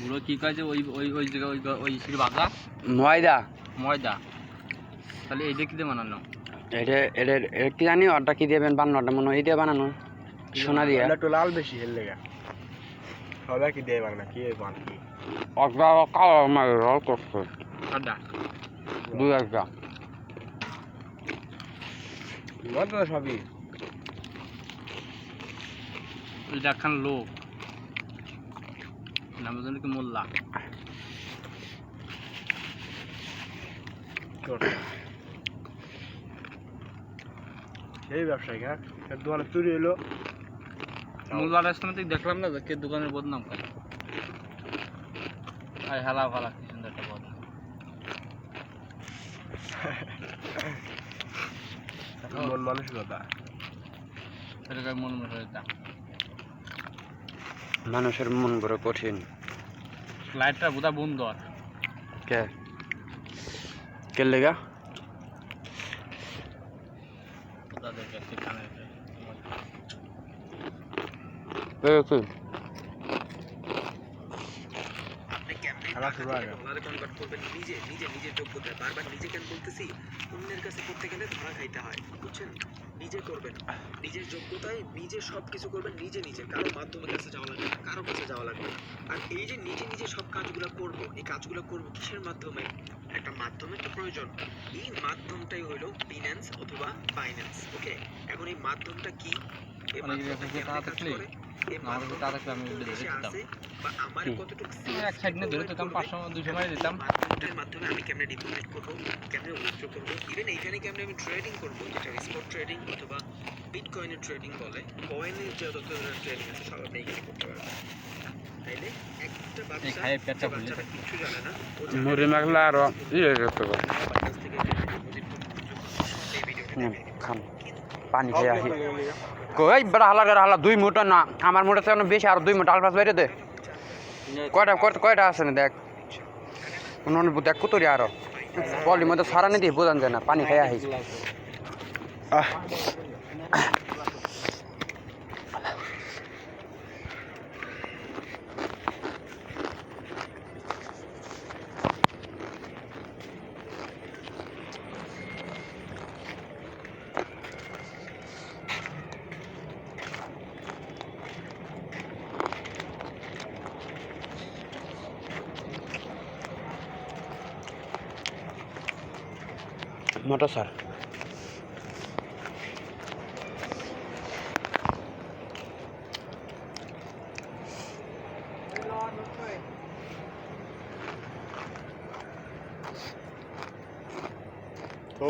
বুড়ো কি কাজে ওই ওই ওই জায়গা ওই ওই সিঁড়ি বাঁধা ময়দা ময়দা তাহলে এইটা কি দিয়ে বানানো এটা এটা কি জানি ওটা কি দেবেন বানানোটা মনে হয় এই দিয়ে বানানো সোনা দিয়ে একটু লাল বেশি হেল লেগা সবাই কি দিয়ে বানা কি বান কি অগা কালো মার রল করছে সাদা দুই একটা মত সবই এটা একখান লোক নাম জানি কি মোল্লা সেই ব্যবসায়ী হ্যাঁ দোকানে চুরি এলো মোল্লা রেস্টুরেন্ট থেকে দেখলাম না কে দোকানের বদনাম করে আর হালা ফালা কি সুন্দর একটা বদনাম মন মানসিকতা সেটাকে মন মশাইতা মানুষের মন বড় কঠিন লাইটটা বোধহয় বন্ধ আর কে কে লেগা তাদেরকে সেখানে কি খেলা শুরু হয়ে গেল কনভার্ট করবেন নিজে নিজে নিজের যোগ্যতায় বারবার নিজে কেন বলতেছি অন্যের কাছে করতে গেলে ধরা খাইতে হয় বুঝছেন নিজে করবেন নিজের যোগ্যতায় নিজে সব কিছু করবেন নিজে নিজে কারো মাধ্যমের কাছে যাওয়া লাগবে না কারো কাছে যাওয়া লাগবে না আর এই যে নিজে নিজে সব কাজগুলো করব এই কাজগুলো করব কিসের মাধ্যমে একটা মাধ্যমের তো প্রয়োজন এই মাধ্যমটাই হলো বিন্যান্স অথবা বাইন্যান্স ওকে এখন এই মাধ্যমটা কি এই মাধ্যমটা কেমনে কাজ করে এক সাইড নিয়ে ধরে দিতাম 500-200 মারি দিতাম এর মাধ্যমে আমি কেমনে ডিপোজিট করব কেমনে উইথড্র করব ইভেন এইখানে কেমনে আমি ট্রেডিং করব যেটা স্পট ট্রেডিং অথবা বিটকয়েনের ট্রেডিং বলে কয়েনের যে যত ট্রেডিং আছে সব আপনি এখানে করতে পারবেন তাইলে একটা বাচ্চা কিছু জানে না মুড়ি মাখলা আর ইয়ে করতে পারে খান পানি খেয়ে আসি কই বড় হালা 2 মুঠা না আমার মুঠা থেকে বেশি আর 2 মুঠা আলফাস বাইরে দে কয়টা আছে না দেখ দেখ কতরি আরো পলির মধ্যে সারানি দিয়ে বোঝান যায় না পানি খেয়ে আসি মোটর স্যার ও